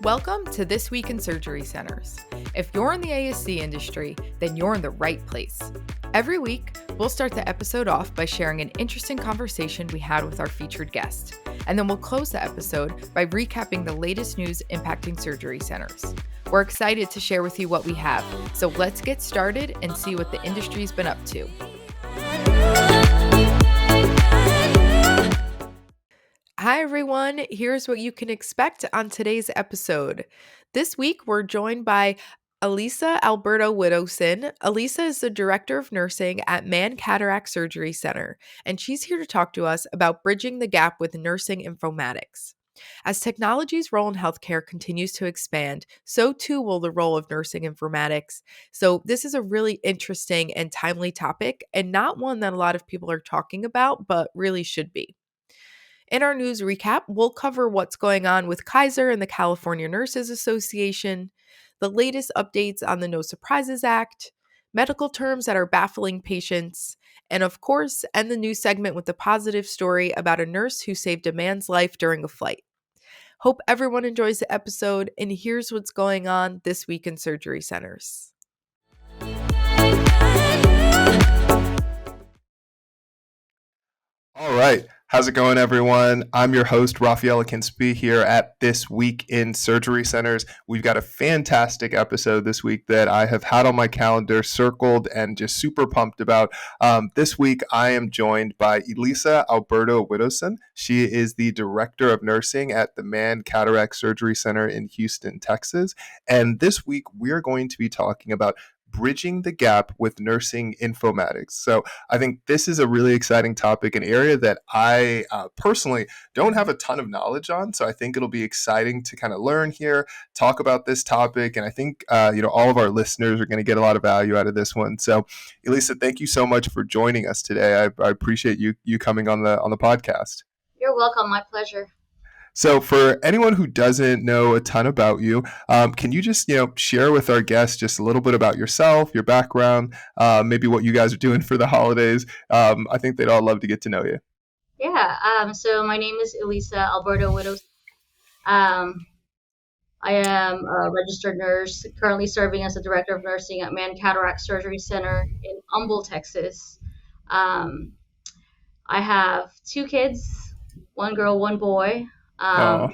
Welcome to This Week in Surgery Centers. If you're in the ASC industry, then you're in the right place. Every week, we'll start the episode off by sharing an interesting conversation we had with our featured guest, and then we'll close the episode by recapping the latest news impacting surgery centers. We're excited to share with you what we have, so let's get started and see what the industry's been up to. Hi everyone, here's what you can expect on today's episode. This week we're joined by Eliza Alberto-Widdowson. Eliza is the Director of Nursing at Mann Cataract Surgery Center, and she's here to talk to us about bridging the gap with nursing informatics. As technology's role in healthcare continues to expand, so too will the role of nursing informatics. So this is a really interesting and timely topic, and not one that a lot of people are talking about, but really should be. In our news recap, we'll cover what's going on with Kaiser and the California Nurses Association, the latest updates on the No Surprises Act, medical terms that are baffling patients, and of course, end the news segment with a positive story about a nurse who saved a man's life during a flight. Hope everyone enjoys the episode, and here's what's going on this week in surgery centers. All right. How's it going, everyone? I'm your host, Raphael Akinsby, here at This Week in Surgery Centers. We've got a fantastic episode this week that I have had on my calendar, circled, and just super pumped about. This week, I am joined by Eliza Alberto-Widdowson. She is the Director of Nursing at the Mann Cataract Surgery Center in Houston, Texas. And this week, we're going to be talking about bridging the gap with nursing informatics. So I think this is a really exciting topic, an area that I personally don't have a ton of knowledge on. So I think it'll be exciting to kind of learn here, talk about this topic. And I think, all of our listeners are going to get a lot of value out of this one. So Eliza, thank you so much for joining us today. I appreciate you coming on the podcast. You're welcome. My pleasure. So for anyone who doesn't know a ton about you, can you just, share with our guests just a little bit about yourself, your background, maybe what you guys are doing for the holidays? I think they'd all love to get to know you. Yeah. So my name is Eliza Alberto-Widdowson. I am a registered nurse, currently serving as the Director of Nursing at Mann Cataract Surgery Center in Humble, Texas. I have 2 kids, 1 girl, 1 boy. I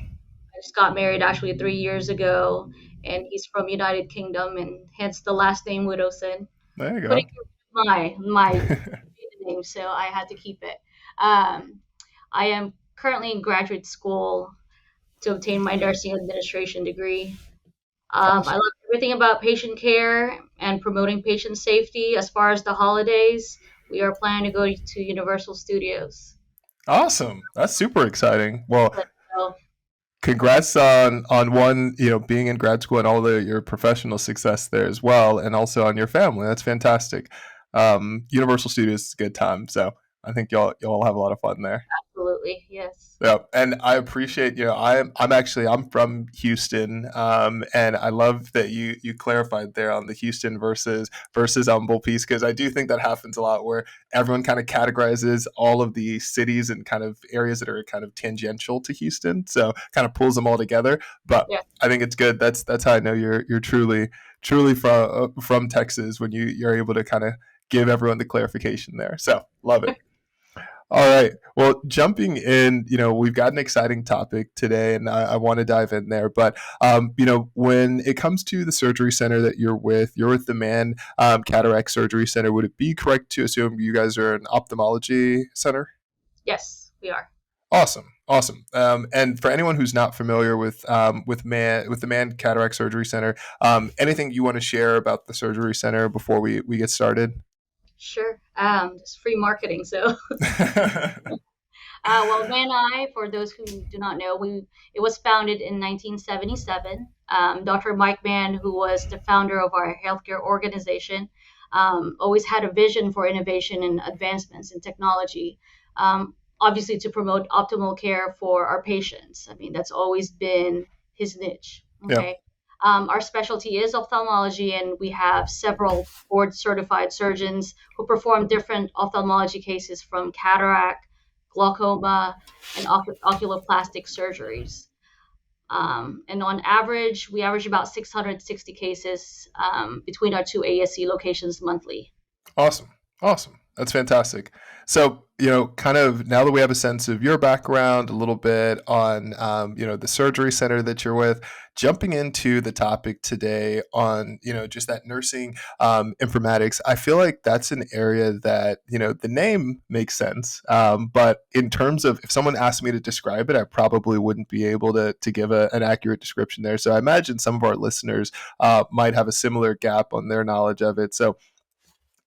just got married actually 3 years ago, and he's from United Kingdom, and hence the last name Widdowson. There you go. But my name, so I had to keep it. I am currently in graduate school to obtain my nursing administration degree. I love everything about patient care and promoting patient safety. As far as the holidays, we are planning to go to Universal Studios. Awesome. That's super exciting. Well, congrats on one, being in grad school and all your professional success there as well, and also on your family. That's fantastic. Universal Studios is a good time, so I think y'all have a lot of fun there. Absolutely, yes. Yeah, and I appreciate, I'm from Houston, and I love that you clarified there on the Houston versus Humble piece, because I do think that happens a lot where everyone kind of categorizes all of the cities and kind of areas that are kind of tangential to Houston, so kind of pulls them all together. But yeah. I think it's good. That's how I know you're truly from Texas, when you're able to kind of give everyone the clarification there. So love it. All right. Well, jumping in, we've got an exciting topic today, and I want to dive in there. But, when it comes to the surgery center that you're with the Mann Cataract Surgery Center, would it be correct to assume you guys are an ophthalmology center? Yes, we are. Awesome. And for anyone who's not familiar with the Mann Cataract Surgery Center, anything you want to share about the surgery center before we get started? Sure. It's free marketing. So, well, Mann Eye, for those who do not know, it was founded in 1977. Dr. Mike Mann, who was the founder of our healthcare organization, always had a vision for innovation and advancements in technology, obviously to promote optimal care for our patients. I mean, that's always been his niche. Okay. Yeah. Our specialty is ophthalmology, and we have several board-certified surgeons who perform different ophthalmology cases, from cataract, glaucoma, and oculoplastic surgeries. And on average, we average about 660 cases between our two ASC locations monthly. Awesome. Awesome. That's fantastic. So, kind of now that we have a sense of your background, a little bit on, the surgery center that you're with, jumping into the topic today on, just that nursing informatics, I feel like that's an area that, the name makes sense. But in terms of if someone asked me to describe it, I probably wouldn't be able to give an accurate description there. So I imagine some of our listeners might have a similar gap on their knowledge of it. So,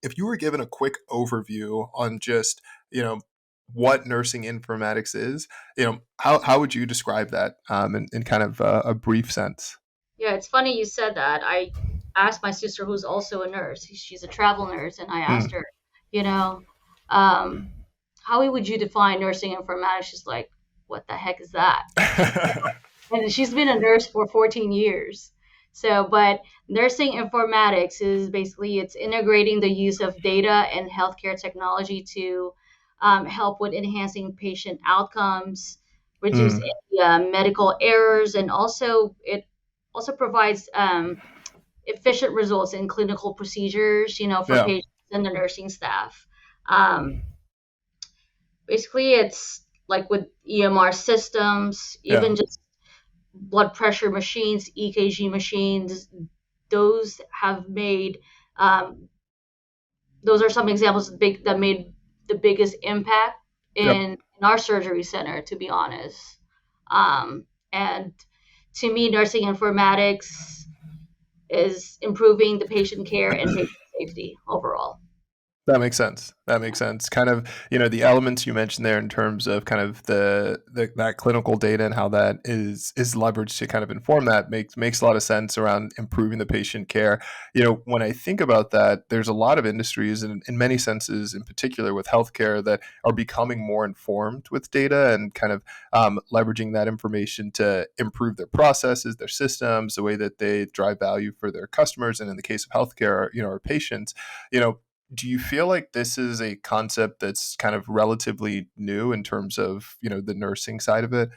if you were given a quick overview on just what nursing informatics is, how would you describe that in kind of a brief sense? Yeah, it's funny you said that. I asked my sister, who's also a nurse, she's a travel nurse, and I asked Mm. her, you know, um, how would you define nursing informatics? She's like, what the heck is that? And she's been a nurse for 14 years. So, but nursing informatics is basically it's integrating the use of data and healthcare technology to help with enhancing patient outcomes, reduce Mm. medical errors, and also it also provides efficient results in clinical procedures, for Yeah, patients and the nursing staff. Um, Basically, it's like with EMR systems, yeah, even just blood pressure machines, EKG machines, those have made um, those are some examples that made the biggest impact yep. in our surgery center, to be honest. And to me, nursing informatics is improving the patient care and patient safety overall. That makes sense. That makes sense. Kind of, the elements you mentioned there in terms of kind of the that clinical data and how that is leveraged to kind of inform that makes a lot of sense around improving the patient care. When I think about that, there's a lot of industries and in many senses, in particular with healthcare, that are becoming more informed with data and kind of leveraging that information to improve their processes, their systems, the way that they drive value for their customers, and in the case of healthcare, our patients. You know, do you feel like this is a concept that's kind of relatively new in terms of, the nursing side of it?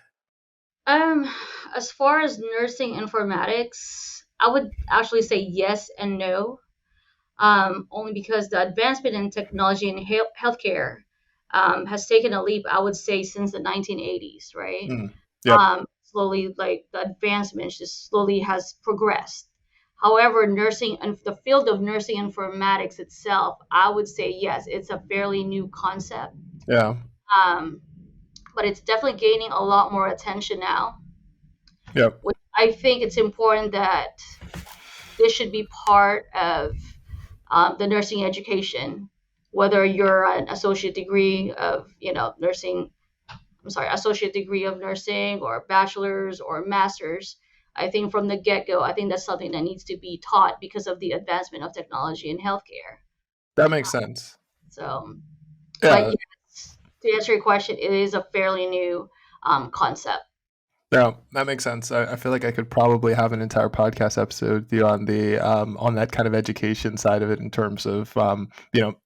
Um, as far as nursing informatics, I would actually say yes and no. Only because the advancement in technology and healthcare has taken a leap, I would say, since the 1980s, right? Mm. Yep. Slowly, like the advancement just slowly has progressed. However, nursing and the field of nursing informatics itself, I would say yes, it's a fairly new concept, Yeah. um, but it's definitely gaining a lot more attention now. Yep. Which I think it's important that this should be part of the nursing education, whether you're an associate degree of, nursing, I'm sorry, associate degree of nursing or bachelor's or master's. I think from the get go, I think that's something that needs to be taught because of the advancement of technology in healthcare. That makes sense. So, but Yeah. yes, to answer your question, it is a fairly new concept. No, that makes sense. I feel like I could probably have an entire podcast episode with you on that kind of education side of it in terms of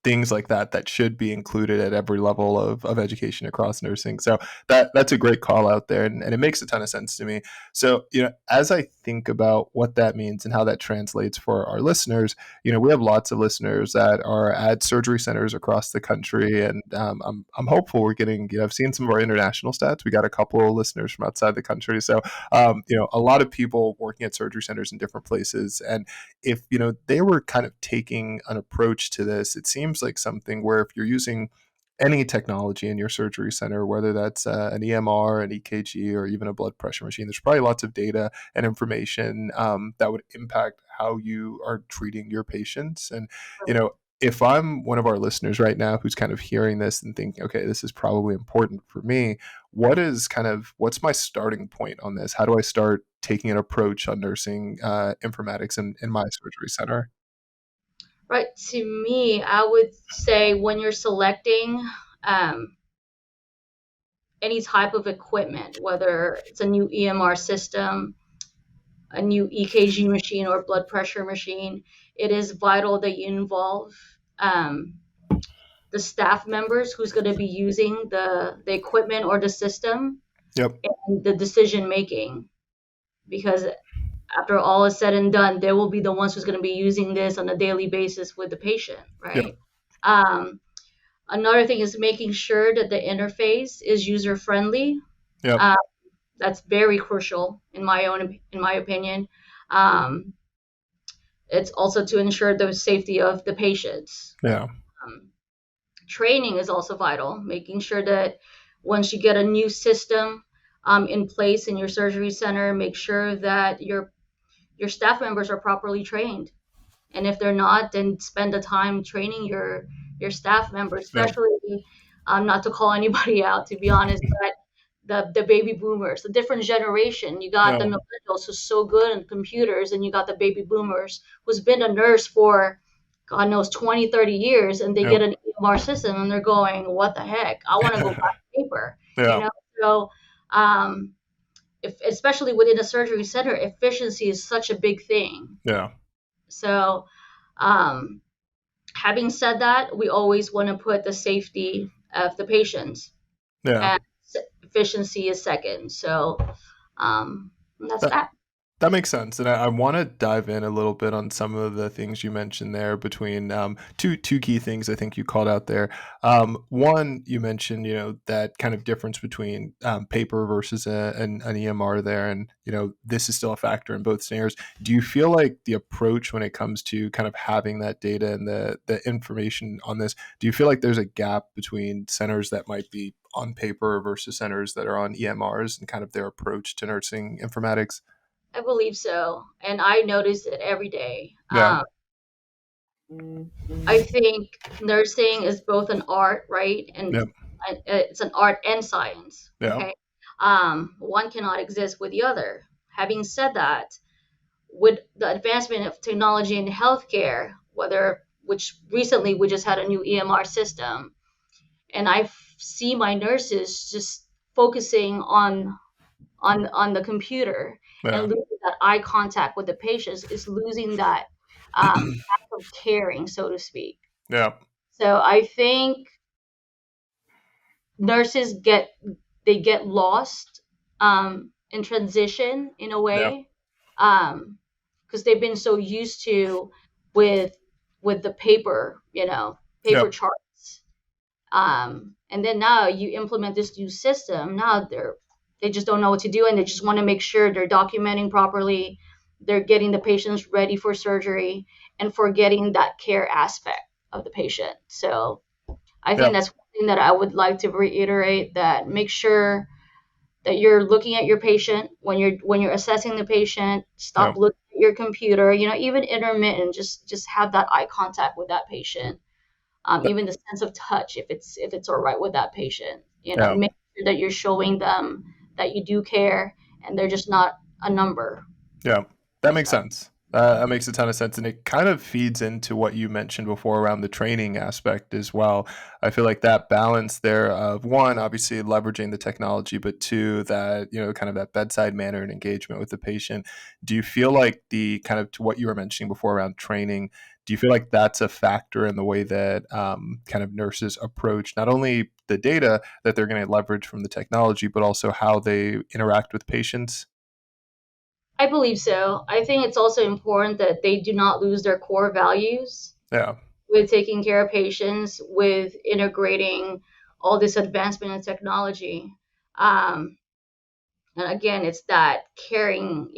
things like that should be included at every level of education across nursing. So that's a great call out there, and it makes a ton of sense to me. So as I think about what that means and how that translates for our listeners, we have lots of listeners that are at surgery centers across the country, and I'm hopeful we're getting. I've seen some of our international stats. We got a couple of listeners from outside the country, so a lot of people working at surgery centers in different places. And if they were kind of taking an approach to this, it seems like something where if you're using any technology in your surgery center, whether that's an EMR, an EKG, or even a blood pressure machine, there's probably lots of data and information that would impact how you are treating your patients. And, you know, if I'm one of our listeners right now who's kind of hearing this and thinking, okay, this is probably important for me, what's my starting point on this? How do I start taking an approach on nursing informatics in my surgery center? Right. To me, I would say when you're selecting um, any type of equipment, whether it's a new EMR system, a new EKG machine, or blood pressure machine, it is vital that you involve um, the staff members who's going to be using the equipment or the system Yep. in the decision making. because after all is said and done, they will be the ones who's going to be using this on a daily basis with the patient, Yeah. right? Um, Another thing is making sure that the interface is user friendly. Yep. Uh, that's very crucial in my opinion. Um, it's also to ensure the safety of the patients. Yeah. Um, Training is also vital, making sure that once you get a new system in place in your surgery center, make sure that your staff members are properly trained. And if they're not, then spend the time training your staff members, Yep. especially not to call anybody out, to be honest, but the baby boomers, the different generation. You got the Yeah. millennials who's so good in computers, and you got the baby boomers who's been a nurse for God knows 20, 30 years, and they Yep. get an EMR system and they're going, what the heck? I want to go back to paper, you Yeah. know? So um, if, especially within a surgery center, efficiency is such a big thing. Yeah. So um, having said that, we always want to put the safety of the patients, Yeah. and efficiency is second. So that's That that. That makes sense, and I want to dive in a little bit on some of the things you mentioned there. Between two key things I think you called out there. One, you mentioned that kind of difference between paper versus an EMR there, and this is still a factor in both scenarios. Do you feel like the approach when it comes to kind of having that data and the information on this? Do you feel like there's a gap between centers that might be on paper versus centers that are on EMRs and kind of their approach to nursing informatics? I believe so, and I notice it every day. Yeah. I think nursing is both an art, right? And Yep. it's an art and science. Yeah. Okay. One cannot exist with the other. Having said that, with the advancement of technology in healthcare, which recently we just had a new EMR system, and I see my nurses just focusing on the computer and Yeah. losing that eye contact with the patients, is losing that act of caring, so to speak. Yeah. So I think nurses get lost in transition in a Yeah. way, because they've been so used to with the paper Yep. charts. And then now you implement this new system. Now they just don't know what to do, and they just want to make sure they're documenting properly, they're getting the patients ready for surgery, and forgetting that care aspect of the patient. So I think Yep. that's one thing that I would like to reiterate, that make sure that you're looking at your patient when you're assessing the patient. Stop Yep. looking at your computer, even intermittent, just have that eye contact with that patient. Even the sense of touch, if it's all right with that patient, Yeah. make sure that you're showing them that you do care, and they're just not a number. Yeah, that makes So sense. That makes a ton of sense, and it kind of feeds into what you mentioned before around the training aspect as well. I feel like that balance there of one, obviously leveraging the technology, but two, that kind of that bedside manner and engagement with the patient. Do you feel like the kind of to what you were mentioning before around training? Do you feel like that's a factor in the way that kind of nurses approach not only the data that they're going to leverage from the technology, but also how they interact with patients? I believe so. I think it's also important that they do not lose their core values Yeah. with taking care of patients, with integrating all this advancement in technology. Um, and again, it's that caring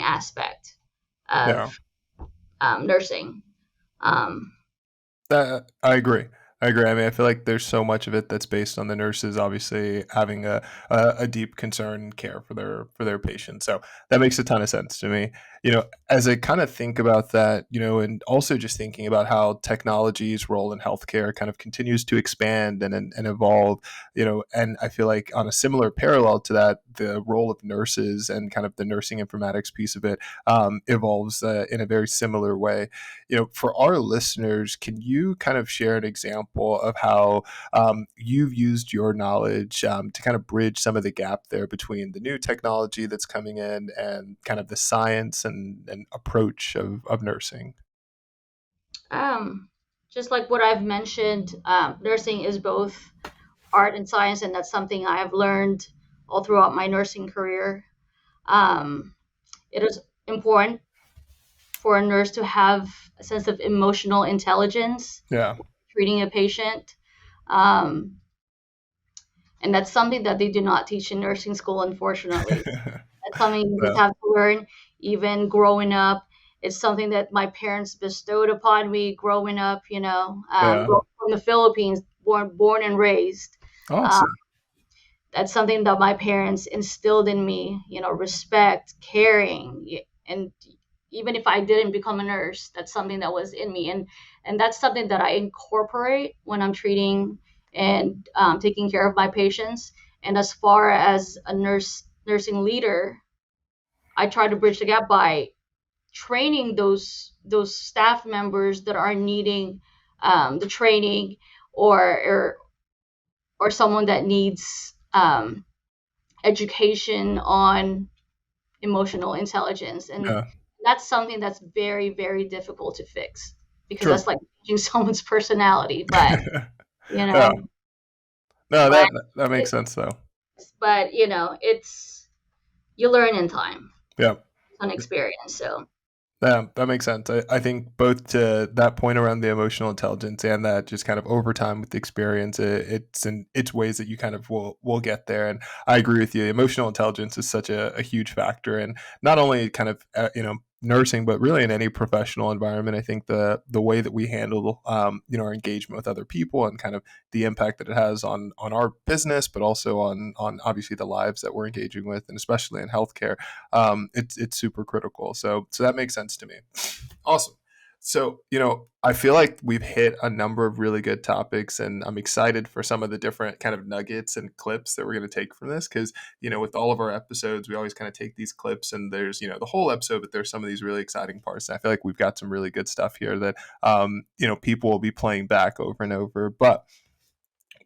aspect Yeah. of nursing. Um, That I agree. I agree. I mean, I feel like there's so much of it that's based on the nurses obviously having a deep concern and care for their patients. So that makes a ton of sense to me. As I kind of think about that, and also just thinking about how technology's role in healthcare kind of continues to expand and evolve, and I feel like on a similar parallel to that, the role of nurses and kind of the nursing informatics piece of it evolves in a very similar way. For our listeners, can you kind of share an example of how you've used your knowledge to kind of bridge some of the gap there between the new technology that's coming in and kind of the science and approach of nursing? um, just like what I've mentioned, nursing is both art and science, and that's something I have learned all throughout my nursing career. Um, it is important for a nurse to have a sense of emotional intelligence Yeah. treating a patient. Um, and that's something that they do not teach in nursing school, unfortunately. That's something you just Yeah. have to learn even growing up. It's something that my parents bestowed upon me growing up, Yeah. from the Philippines, born and raised. Uh, Awesome. that's something that my parents instilled in me, respect, caring, and even if I didn't become a nurse, that's something that was in me, and that's something that I incorporate when I'm treating and taking care of my patients. And as far as a nursing leader, I try to bridge the gap by training those staff members that are needing the training, or or someone that needs education on emotional intelligence. And Yeah. that's something that's very, very difficult to fix, because True. that's like changing someone's personality. But you Yeah. know No, but that makes sense though. it's you learn in time, Yeah. on experience. So Yeah, that makes sense. I think both to that point around the emotional intelligence and that just kind of over time with the experience, it's ways that you kind of will get there. And I agree with you. Emotional intelligence is such a huge factor, and not only kind of nursing, but really in any professional environment. I think the way that we handle our engagement with other people and kind of the impact that it has on our business, but also on obviously the lives that we're engaging with, and especially in healthcare, it's super critical. So that makes sense to me. Awesome. So, I feel like we've hit a number of really good topics, and I'm excited for some of the different kind of nuggets and clips that we're going to take from this. Because, with all of our episodes, we always kind of take these clips, and there's, the whole episode, but there's some of these really exciting parts. And I feel like we've got some really good stuff here that, people will be playing back over and over. But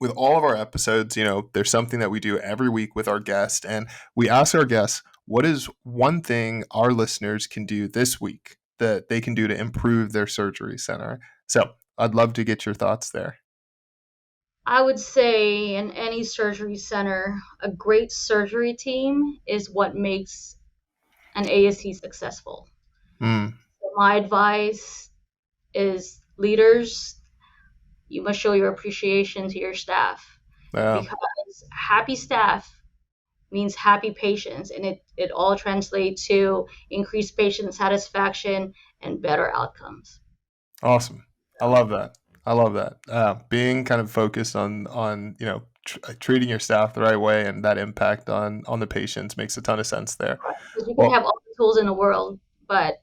with all of our episodes, there's something that we do every week with our guest, and we ask our guests, what is one thing our listeners can do this week that they can do to improve their surgery center? So I'd love to get your thoughts there. I would say in any surgery center, a great surgery team is what makes an ASC successful. Mm, So my advice is, leaders, you must show your appreciation to your staff, yeah, because happy staff means happy patients, and it all translates to increased patient satisfaction and better outcomes. awesome. I So, love that. I love that. Being kind of focused on treating your staff the right way and that impact on the patients makes a ton of sense there. because you can Well, have all the tools in the world, but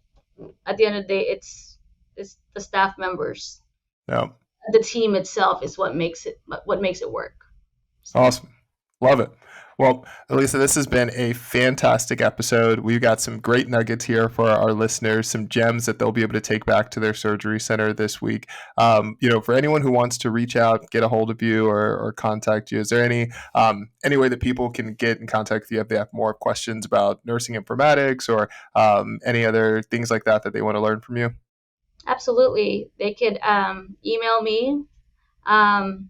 at the end of the day, it's the staff members, yeah. the team itself is what makes it work. So, Awesome. Love it. Well, Elisa, this has been a fantastic episode. We've got some great nuggets here for our listeners, some gems that they'll be able to take back to their surgery center this week. For anyone who wants to reach out, get a hold of you or contact you, is there any way that people can get in contact with you if they have more questions about nursing informatics or any other things like that they want to learn from you? absolutely, they could email me. Um,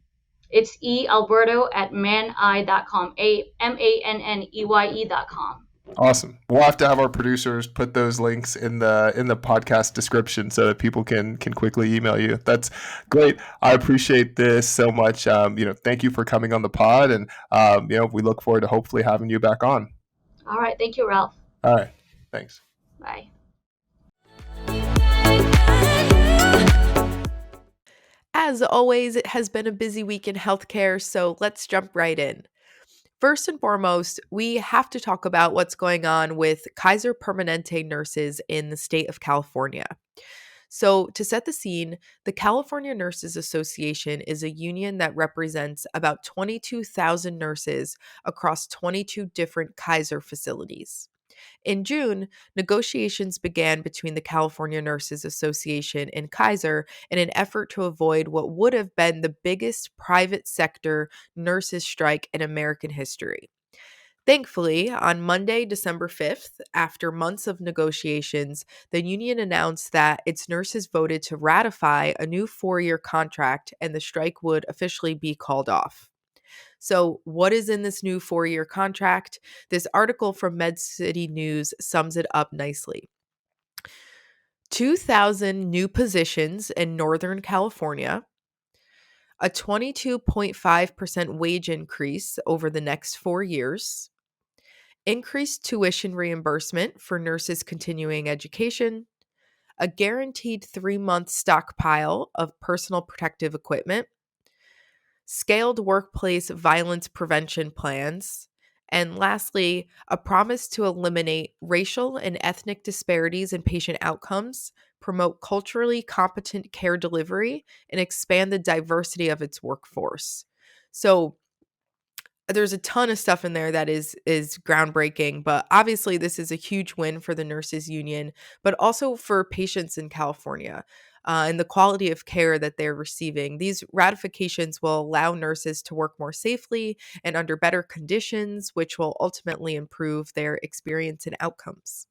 it's ealberto at manni.com, manneye.com. Awesome. We'll have to have our producers put those links in the podcast description so that people can quickly email you. That's great. I appreciate this so much. Thank you for coming on the pod, and we look forward to hopefully having you back on. All right, thank you, Ralph. All right. Thanks. Bye. As always, it has been a busy week in healthcare, so let's jump right in. First and foremost, we have to talk about what's going on with Kaiser Permanente nurses in the state of California. So, to set the scene, the California Nurses Association is a union that represents about 22,000 nurses across 22 different Kaiser facilities. In June, negotiations began between the California Nurses Association and Kaiser in an effort to avoid what would have been the biggest private sector nurses' strike in American history. Thankfully, on Monday, December 5th, after months of negotiations, the union announced that its nurses voted to ratify a new 4-year contract and the strike would officially be called off. So, what is in this new 4-year contract? This article from Med City News sums it up nicely. 2,000 new positions in Northern California, a 22.5% wage increase over the next 4 years, increased tuition reimbursement for nurses continuing education, a guaranteed 3-month stockpile of personal protective equipment, scaled workplace violence prevention plans, and lastly, a promise to eliminate racial and ethnic disparities in patient outcomes, promote culturally competent care delivery, and expand the diversity of its workforce. So, there's a ton of stuff in there that is groundbreaking, but obviously this is a huge win for the nurses union, but also for patients in California, and the quality of care that they're receiving. These ratifications will allow nurses to work more safely and under better conditions, which will ultimately improve their experience and outcomes.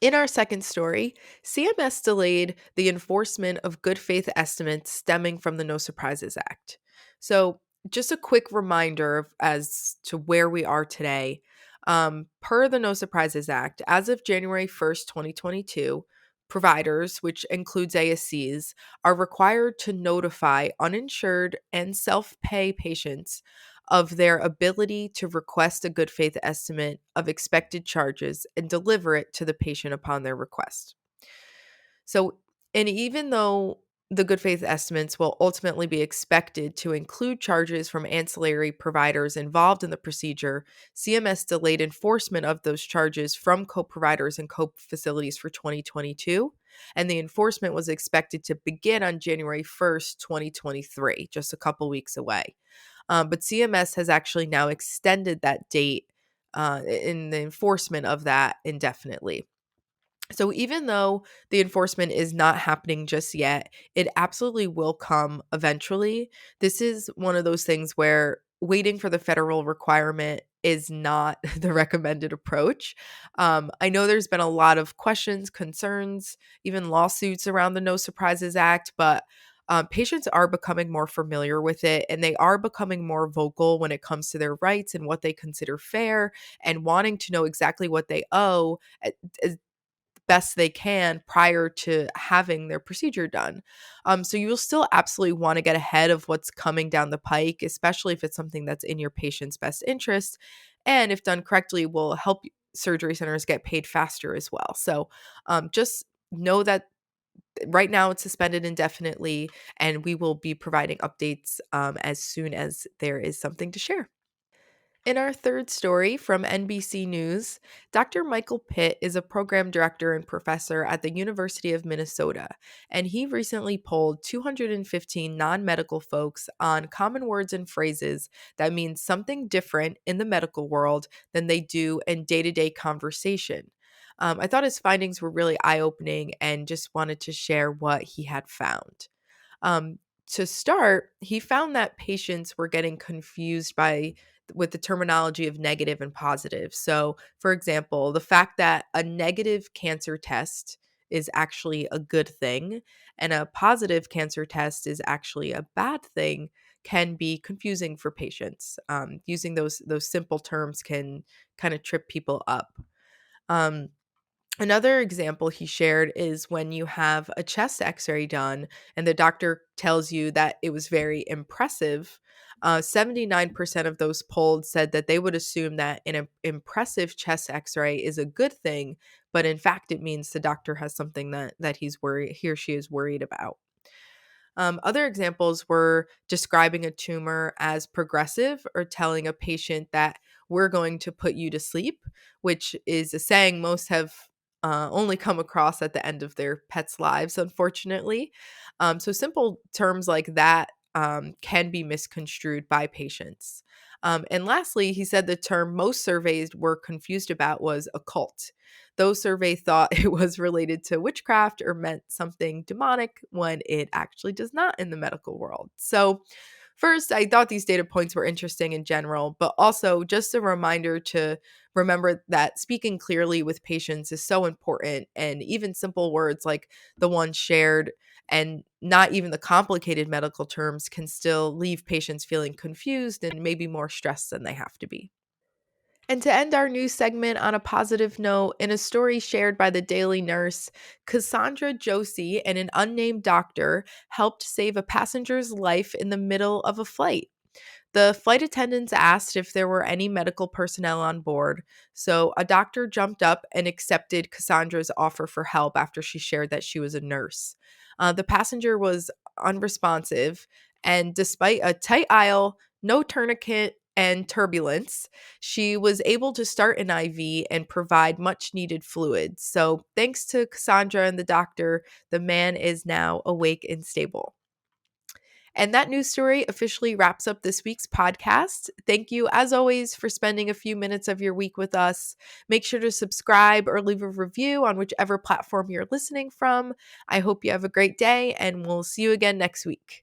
In our second story, CMS delayed the enforcement of good faith estimates stemming from the No Surprises Act. So, just a quick reminder as to where we are today. Per the No Surprises Act, as of January 1st, 2022, providers, which includes ASCs, are required to notify uninsured and self pay patients of their ability to request a good faith estimate of expected charges and deliver it to the patient upon their request. So, and even though the good faith estimates will ultimately be expected to include charges from ancillary providers involved in the procedure, CMS delayed enforcement of those charges from co-providers and co-facilities for 2022, and the enforcement was expected to begin on January 1st, 2023, just a couple weeks away. But CMS has actually now extended that date in the enforcement of that indefinitely. So even though the enforcement is not happening just yet, it absolutely will come eventually. This is one of those things where waiting for the federal requirement is not the recommended approach. I know there's been a lot of questions, concerns, even lawsuits around the No Surprises Act, but patients are becoming more familiar with it, and they are becoming more vocal when it comes to their rights and what they consider fair, and wanting to know exactly what they owe as best they can prior to having their procedure done. So you'll still absolutely want to get ahead of what's coming down the pike, especially if it's something that's in your patient's best interest, and if done correctly, will help surgery centers get paid faster as well. So just know that right now it's suspended indefinitely, and we will be providing updates as soon as there is something to share. In our third story from NBC News, Dr. Michael Pitt is a program director and professor at the University of Minnesota, and he recently polled 215 non medical folks on common words and phrases that mean something different in the medical world than they do in day to day conversation. I thought his findings were really eye opening and just wanted to share what he had found. Um, to start, he found that patients were getting confused with the terminology of negative and positive. So, for example, the fact that a negative cancer test is actually a good thing and a positive cancer test is actually a bad thing can be confusing for patients. Using those simple terms can kind of trip people up. Um, Another example he shared is when you have a chest x ray done and the doctor tells you that it was very impressive. 79% of those polled said that they would assume that an impressive chest x ray is a good thing, but in fact, it means the doctor has something that he or she is worried about. Other examples were describing a tumor as progressive or telling a patient that we're going to put you to sleep, which is a saying most have only come across at the end of their pets' lives, unfortunately. So simple terms like that can be misconstrued by patients. And lastly, he said the term most surveys were confused about was occult. Those surveys thought it was related to witchcraft or meant something demonic when it actually does not in the medical world. So, First, I thought these data points were interesting in general, but also just a reminder to remember that speaking clearly with patients is so important, and even simple words like the one shared and not even the complicated medical terms can still leave patients feeling confused and maybe more stressed than they have to be. And to end our news segment on a positive note, in a story shared by the Daily Nurse, Cassandra Josie and an unnamed doctor helped save a passenger's life in the middle of a flight. The flight attendants asked if there were any medical personnel on board, so a doctor jumped up and accepted Cassandra's offer for help after she shared that she was a nurse. The passenger was unresponsive, and despite a tight aisle, no tourniquet, and turbulence, she was able to start an IV and provide much needed fluid. So, thanks to Cassandra and the doctor, the man is now awake and stable. And that news story officially wraps up this week's podcast. Thank you, as always, for spending a few minutes of your week with us. Make sure to subscribe or leave a review on whichever platform you're listening from. I hope you have a great day, and we'll see you again next week.